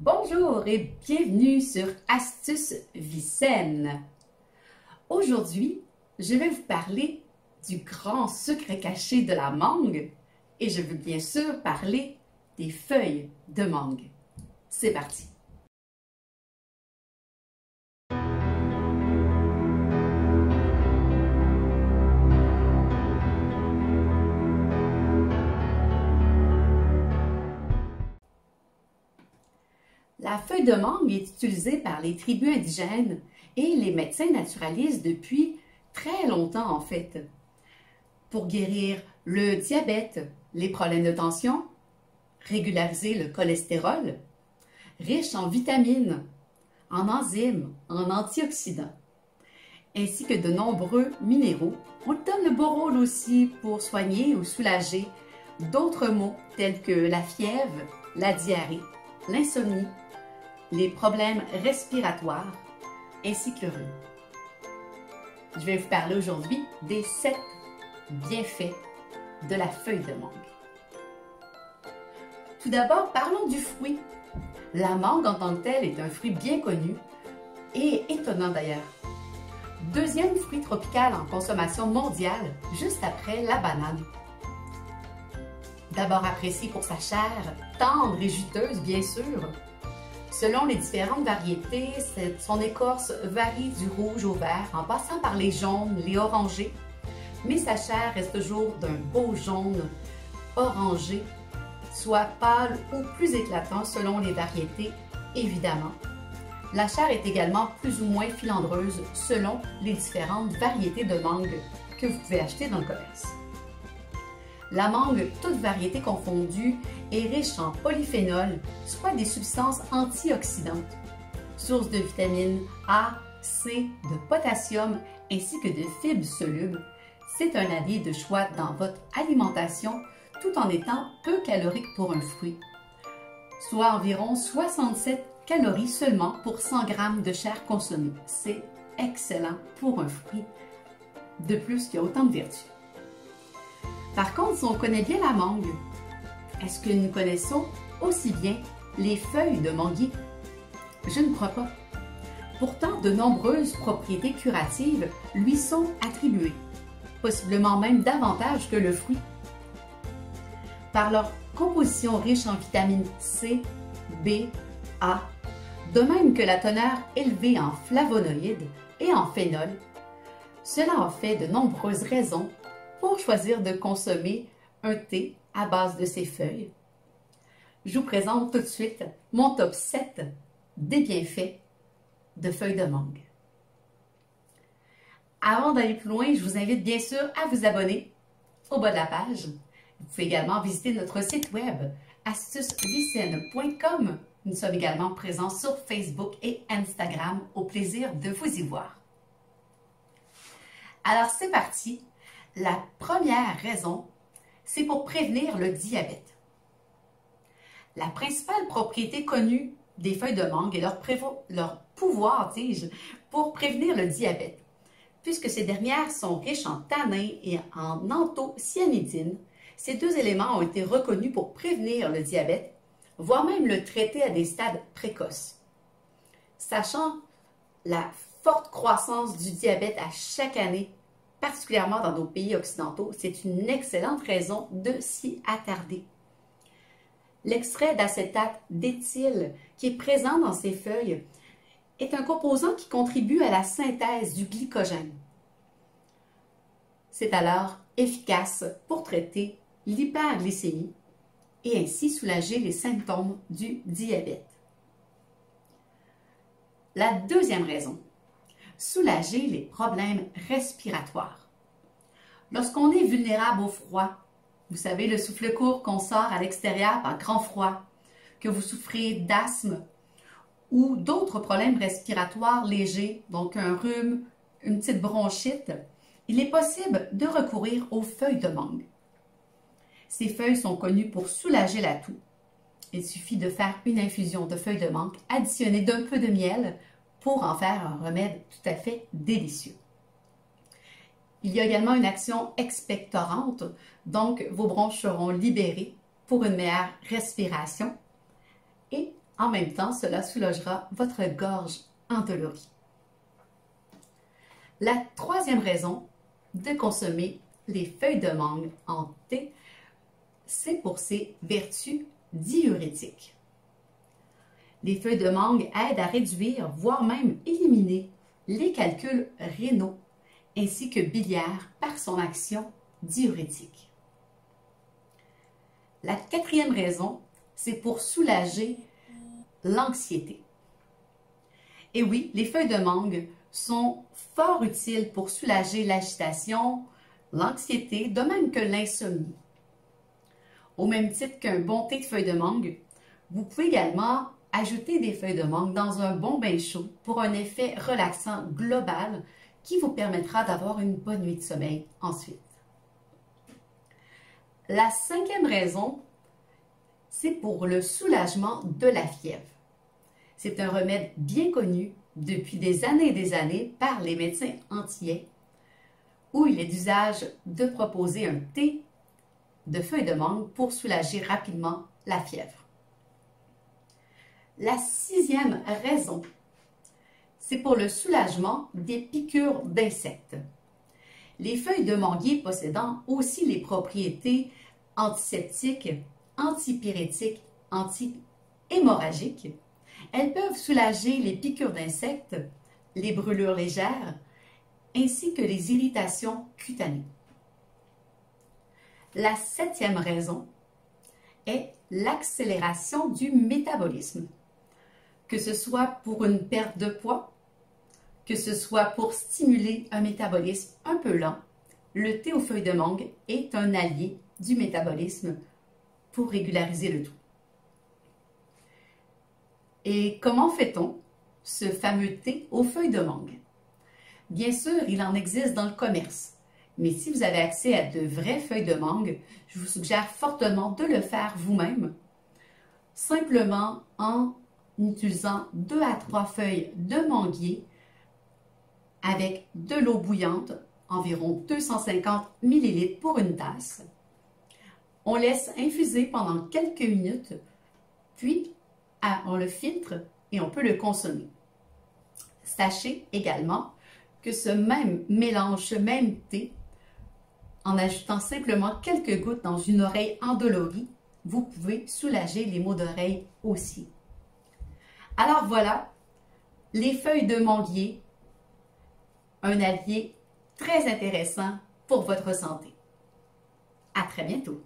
Bonjour et bienvenue sur Astuces Vie Saine. Aujourd'hui, je vais vous parler du grand secret caché de la mangue et je veux bien sûr parler des feuilles de mangue. C'est parti! La feuille de mangue est utilisée par les tribus indigènes et les médecins naturalistes depuis très longtemps en fait, pour guérir le diabète, les problèmes de tension, régulariser le cholestérol, riche en vitamines, en enzymes, en antioxydants, ainsi que de nombreux minéraux. On donne le beau rôle aussi pour soigner ou soulager d'autres maux tels que la fièvre, la diarrhée, l'insomnie, les problèmes respiratoires ainsi que le rhume. Je vais vous parler aujourd'hui des 7 bienfaits de la feuille de mangue. Tout d'abord, parlons du fruit. La mangue en tant que telle est un fruit bien connu et étonnant d'ailleurs. Deuxième fruit tropical en consommation mondiale, juste après la banane. D'abord apprécié pour sa chair tendre et juteuse, bien sûr. Selon les différentes variétés, son écorce varie du rouge au vert en passant par les jaunes, les orangés, mais sa chair reste toujours d'un beau jaune orangé, soit pâle ou plus éclatant selon les variétés, évidemment. La chair est également plus ou moins filandreuse selon les différentes variétés de mangue que vous pouvez acheter dans le commerce. La mangue, toutes variétés confondues, est riche en polyphénols, soit des substances antioxydantes, source de vitamines A, C, de potassium ainsi que de fibres solubles. C'est un allié de choix dans votre alimentation tout en étant peu calorique pour un fruit, soit environ 67 calories seulement pour 100 g de chair consommée. C'est excellent pour un fruit, de plus qu'il y a autant de vertus. Par contre, si on connaît bien la mangue, est-ce que nous connaissons aussi bien les feuilles de manguier? Je ne crois pas. Pourtant, de nombreuses propriétés curatives lui sont attribuées, possiblement même davantage que le fruit. Par leur composition riche en vitamines C, B, A, de même que la teneur élevée en flavonoïdes et en phénol, cela en fait de nombreuses raisons pour choisir de consommer un thé à base de ces feuilles. Je vous présente tout de suite mon top 7 des bienfaits de feuilles de mangue. Avant d'aller plus loin, je vous invite bien sûr à vous abonner au bas de la page. Vous pouvez également visiter notre site web astucesvisaine.com. Nous sommes également présents sur Facebook et Instagram. Au plaisir de vous y voir. Alors c'est parti. La première raison, c'est pour prévenir le diabète. La principale propriété connue des feuilles de mangue est leur pouvoir, pour prévenir le diabète, puisque ces dernières sont riches en tanins et en anthocyanidine. Ces deux éléments ont été reconnus pour prévenir le diabète, voire même le traiter à des stades précoces. Sachant la forte croissance du diabète à chaque année, particulièrement dans nos pays occidentaux, c'est une excellente raison de s'y attarder. L'extrait d'acétate d'éthyle qui est présent dans ces feuilles est un composant qui contribue à la synthèse du glycogène. C'est alors efficace pour traiter l'hyperglycémie et ainsi soulager les symptômes du diabète. La deuxième raison, soulager les problèmes respiratoires. Lorsqu'on est vulnérable au froid, vous savez, le souffle court qu'on sort à l'extérieur par grand froid, que vous souffrez d'asthme ou d'autres problèmes respiratoires légers, donc un rhume, une petite bronchite, il est possible de recourir aux feuilles de mangue. Ces feuilles sont connues pour soulager la toux. Il suffit de faire une infusion de feuilles de mangue additionnée d'un peu de miel pour en faire un remède tout à fait délicieux. Il y a également une action expectorante, donc vos bronches seront libérées pour une meilleure respiration et En même temps, cela soulagera votre gorge endolorie. La troisième raison de consommer les feuilles de mangue en thé, c'est pour ses vertus diurétiques. Les feuilles de mangue aident à réduire, voire même éliminer, les calculs rénaux ainsi que biliaires par son action diurétique. La quatrième raison, c'est pour soulager l'anxiété. Et oui, les feuilles de mangue sont fort utiles pour soulager l'agitation, l'anxiété, de même que l'insomnie. Au même titre qu'un bon thé de feuilles de mangue, vous pouvez également ajouter des feuilles de mangue dans un bon bain chaud pour un effet relaxant global qui vous permettra d'avoir une bonne nuit de sommeil ensuite. La cinquième raison, c'est pour le soulagement de la fièvre. C'est un remède bien connu depuis des années par les médecins antillais, où il est d'usage de proposer un thé de feuilles de mangue pour soulager rapidement la fièvre. La sixième raison, c'est pour le soulagement des piqûres d'insectes. Les feuilles de manguier possédant aussi les propriétés antiseptiques, antipyrétiques, anti-hémorragiques, elles peuvent soulager les piqûres d'insectes, les brûlures légères, ainsi que les irritations cutanées. La septième raison est l'accélération du métabolisme. Que ce soit pour une perte de poids, que ce soit pour stimuler un métabolisme un peu lent, le thé aux feuilles de mangue est un allié du métabolisme pour régulariser le tout. Et comment fait-on ce fameux thé aux feuilles de mangue? Bien sûr, il en existe dans le commerce, mais si vous avez accès à de vraies feuilles de mangue, je vous suggère fortement de le faire vous-même, simplement en utilisant 2 à 3 feuilles de manguier avec de l'eau bouillante, environ 250 ml pour une tasse. On laisse infuser pendant quelques minutes, puis on le filtre et on peut le consommer. Sachez également que ce même mélange, ce même thé, en ajoutant simplement quelques gouttes dans une oreille endolorie, vous pouvez soulager les maux d'oreille aussi. Alors voilà, les feuilles de manguier, un allié très intéressant pour votre santé. À très bientôt!